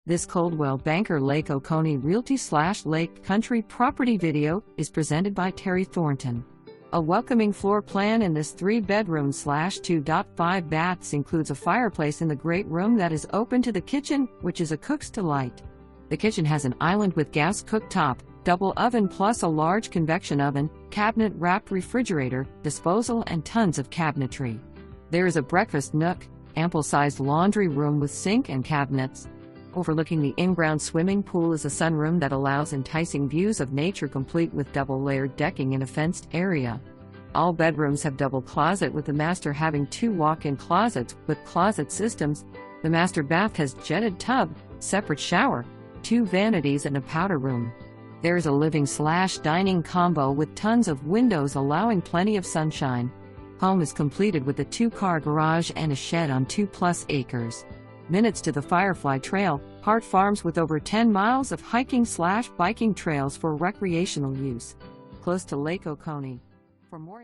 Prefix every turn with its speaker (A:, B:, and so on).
A: This Coldwell Banker Lake Oconee Realty / Lake Country property video is presented by Terry Thornton. A welcoming floor plan in this 3-bedroom / 2.5 baths includes a fireplace in the great room that is open to the kitchen, which is a cook's delight. The kitchen has an island with gas cooktop, double oven plus a large convection oven, cabinet-wrapped refrigerator, disposal and tons of cabinetry. There is a breakfast nook, ample-sized laundry room with sink and cabinets. Overlooking the in-ground swimming pool is a sunroom that allows enticing views of nature, complete with double-layered decking in a fenced area. All bedrooms have double closet, with the master having 2 walk-in closets with closet systems. The master bath has jetted tub, separate shower, 2 vanities and a powder room. There is a living/dining combo with tons of windows allowing plenty of sunshine. Home is completed with a 2-car garage and a shed on 2+ acres. Minutes to the Firefly Trail, Hart Farms, with over 10 miles of hiking/biking trails for recreational use. Close to Lake Oconee. For more